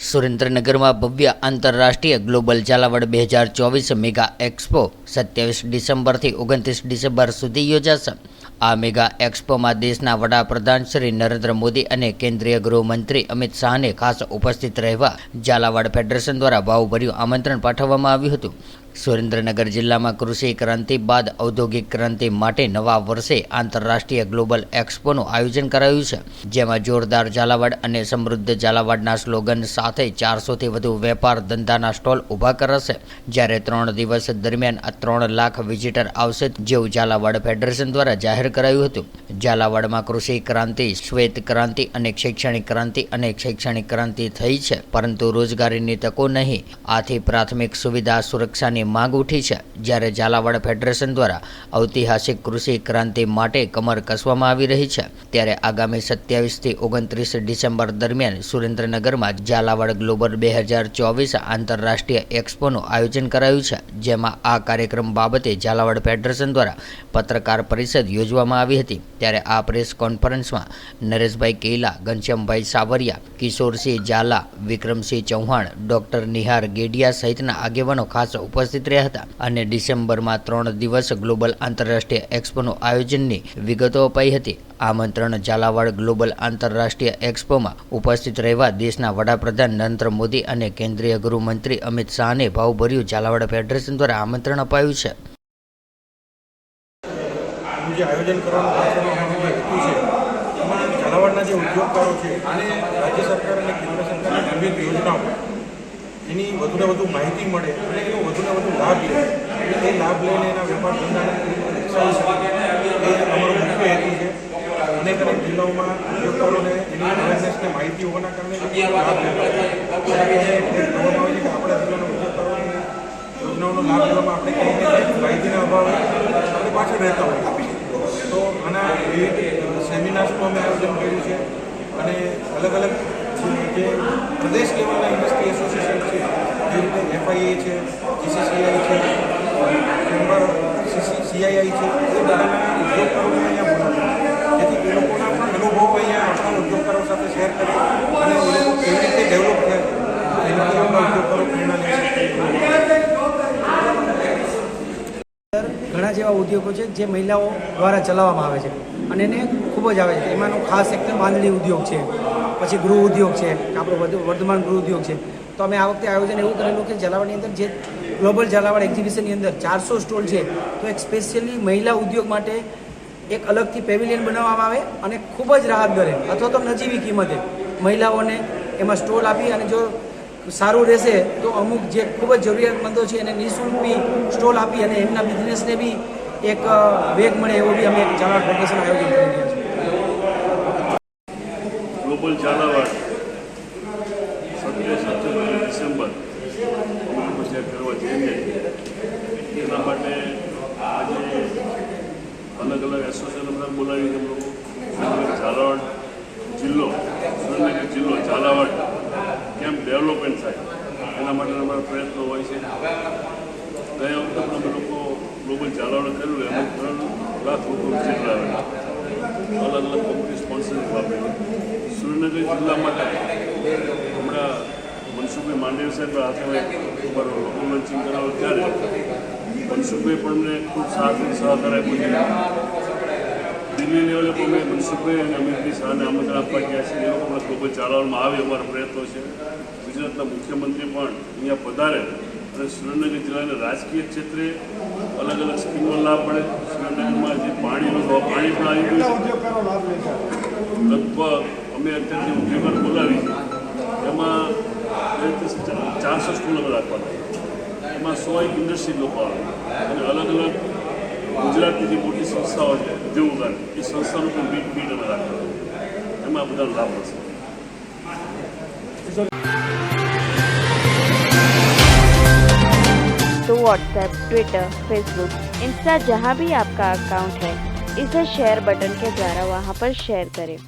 સુરેન્દ્રનગરમાં ભવ્ય આંતરરાષ્ટ્રીય ગ્લોબલ ઝાલાવાડ 2024 મેગા એક્સપો 27 ડિસેમ્બરથી 29 ડિસેમ્બર સુધી યોજાશે। આ મેગા એક્સપોમાં દેશના વડાપ્રધાન શ્રી નરેન્દ્ર મોદી અને કેન્દ્રીય ગૃહમંત્રી અમિત શાહને ખાસ ઉપસ્થિત રહેવા ઝાલાવાડ ફેડરેશન દ્વારા ભાવભર્યું આમંત્રણ પાઠવવામાં આવ્યું હતું। સુરેન્દ્રનગર જિલ્લામાં કૃષિ ક્રાંતિ બાદ ઔદ્યોગિક ક્રાંતિ માટે નવા વર્ષે આંતરરાષ્ટ્રીય ગ્લોબલ એક્સપોનું આયોજન કરાયું છે, જેમાં જોરદાર ઝાલાવાડ અને સમૃદ્ધ ઝાલાવાડના સ્લોગન સાથે 400થી વધુ વેપાર ધંધાના સ્ટોલ ઊભા કરાશે। જ્યારે 3 દિવસ દરમિયાન 3 લાખ વિઝિટર આવશે, જેવું ઝાલાવાડ ફેડરેશન દ્વારા જાહેર કરાયું હતું। ઝાલાવાડમાં કૃષિ ક્રાંતિ, શ્વેત ક્રાંતિ અને શૈક્ષણિક ક્રાંતિ થઈ છે, પરંતુ રોજગારીની તકો નહીં। આથી પ્રાથમિક સુવિધા સુરક્ષાની માંગ ઉઠી છે। જ્યારે ઝાલાવાડ ફેડરેશન દ્વારા ઐતિહાસિક કૃષિ ક્રાંતિ માટે કમર કસવામાં આવી રહી છે, ત્યારે આગામી 27 થી 29 ડિસેમ્બર દરમિયાન સુરેન્દ્રનગરમાં ઝાલાવાડ ગ્લોબલ 2024 આંતરરાષ્ટ્રીય એક્સપોનું આયોજન કરાયું છે, જેમાં આ કાર્યક્રમ બાબતે ઝાલાવાડ ફેડરેશન દ્વારા પત્રકાર પરિષદ યોજવામાં આવી હતી। ત્યારે આ પ્રેસ કોન્ફરન્સમાં નરેશભાઈ કેલા, ઘનશ્યામભાઈ સાવરિયા, કિશોરસિંહ ઝાલા, વિક્રમસિંહ ચૌહાણ, ડોક્ટર નિહાર ગેડિયા સહિતના આગેવાનો ખાસ ઉપસ્થિત રહ્યા હતા અને ડિસેમ્બરમાં 3 દિવસ ગ્લોબલ આંતરરાષ્ટ્રીય એક્સપોનું આયોજનની વિગતો અપાઈ હતી। આમંત્રણ ઝાલાવાડ ગ્લોબલ આંતરરાષ્ટ્રીય એક્સપોમાં ઉપસ્થિત રહેવા દેશના વડાપ્રધાન નરેન્દ્ર મોદી અને કેન્દ્રીય ગૃહમંત્રી અમિત શાહને ભાવભર્યું ઝાલાવાડ ફેડરેશન દ્વારા આમંત્રણ અપાયું છે। જે આયોજન કરવાનું પાછળનો અમારો જે હેતુ છે, એમાં ઝાલાવાડના જે ઉદ્યોગકારો છે અને રાજ્ય સરકાર અને કેન્દ્ર સરકારની વિવિધ યોજનાઓ એની વધુને વધુ માહિતી મળે અને એનો વધુને વધુ લાભ લે અને એ લાભ લઈને એના વેપાર ધંધાને વિકસાવી શકે, એ અમારો મુખ્ય હેતુ છે। અનેક જિલ્લાઓમાં ઉદ્યોગકારોને એની અવેરનેસને માહિતી હોવાના કારણે લાભ લેવા કહેવામાં આવે છે કે આપણા જિલ્લાના ઉદ્યોગકારોની યોજનાઓનો લાભ લેવામાં આપણે કંઈક માહિતીના અભાવે આપણે પાછળ રહેતા હોઈએ, તો આના વિવિધ સેમિનાર્સનું અમે આયોજન કર્યું છે અને અલગ અલગ જે પ્રદેશ લેવલના ઇન્ડસ્ટ્રી એસોસિએશન છે, જે રીતે FIA છે, GCCI છે, ચેમ્બર CII છે, એ બધાના ઉદ્યોગકારોને અહીંયા બોલાવ્યા, જેથી એ લોકોના પણ અનુભવ અહીંયા આપણા ઉદ્યોગકારો સાથે શેર કરે અને એ લોકો કેવી રીતે ડેવલપ થાય એનાથી આપણા ઉદ્યોગકારો પ્રેરણા લે શકે। ઘણા જેવા ઉદ્યોગો છે જે મહિલાઓ દ્વારા ચલાવવામાં આવે છે અને એને ખૂબ જ આવે છે। એમાંનો ખાસ એક બાંધણી ઉદ્યોગ છે, પછી ગૃહ ઉદ્યોગ છે, આપણો વર્ધમાન ગૃહ ઉદ્યોગ છે। તો અમે આ વખતે આયોજન એવું કરેલું કે ઝાલાવાડની અંદર જે ગ્લોબલ ઝાલાવાડ એક્ઝિબિશનની અંદર 400 સ્ટોલ છે, તો એક સ્પેશિયલી મહિલા ઉદ્યોગ માટે એક અલગથી પેવિલિયન બનાવવામાં આવે અને ખૂબ જ રાહત દરે અથવા તો નજીવી કિંમતે મહિલાઓને એમાં સ્ટોલ આપી, અને જો સારું રહેશે તો અમુક જે ખૂબ જ જરૂરિયાતમંદો છે એને નિઃશુલ્ક બી સ્ટોલ આપી અને એમના બિઝનેસને બી એક વેગ મળે એવો બી અમે એક ઝાલાવાડ ફેડરેશન આયોજન કરી રહ્યા છીએ। ગ્લોબલ ઝાલાવાડ 27 ડિસેમ્બર કરવા જઈ રહ્યા છીએ। એના માટે આજે અલગ અલગ એસોસિએશન બધા બોલાવી છે। ઝાલાવાડ જિલ્લો, સુરેન્દ્રનગર જિલ્લો, ઝાલાવાડ કેમ ડેવલપમેન્ટ થાય એના માટે અમારા પ્રયત્નો હોય છે। ગયા વખતે પણ અમે લોકો ગ્લોબલ ઝાલાવાડ કરેલું, એમાં 3 લાખ લોકો વિઝિટ લાવેલા, અલગ અલગ કંપની સ્પોન્સરશીપ આપેલી। સુરેન્દ્રનગર જિલ્લા માટે હમણાં મનસુખભાઈ માંડવી સાહેબ હાથે અમારો લોકો લોન્ચિંગ કરાવ્યો, ત્યારે મનસુખભાઈ પણ અમને ખૂબ સહકાર આપ્યો છે। દિલ્હી લેવલે પણ મેં મનસુખભાઈ અને અમિતભાઈ શાહને આમંત્રણ આપવા ગયા છે, એ લોકો પણ ગ્લોબલ ઝાલાવાડમાં આવે અમારા પ્રયત્નો છે। ગુજરાતના મુખ્યમંત્રી પણ અહીંયા પધારે અને સુરેન્દ્રનગર જિલ્લાના રાજકીય ક્ષેત્રે અલગ અલગ સ્કીમો લાભ મળે। સુરેન્દ્રનગરમાં જે પાણી પણ આવી ગયું છે, લગભગ અમે અત્યારથી ઉદ્યોગો બોલાવી છે, એમાં 400 સ્ટોલ અમે રાખવાના, એમાં 100 ઇન્ડસ્ટ્રી લોકો આવે અને અલગ અલગ ગુજરાતની જે મોટી સંસ્થાઓ છે ઉદ્યોગો, એ સંસ્થાનું પણ મીટ અમે રાખવાના, એમાં બધા લાભ મળશે। तो व्हाट्सएप, ट्विटर, फेसबुक, इंस्टा जहाँ भी आपका अकाउंट है, इसे शेयर बटन के द्वारा वहाँ पर शेयर करें।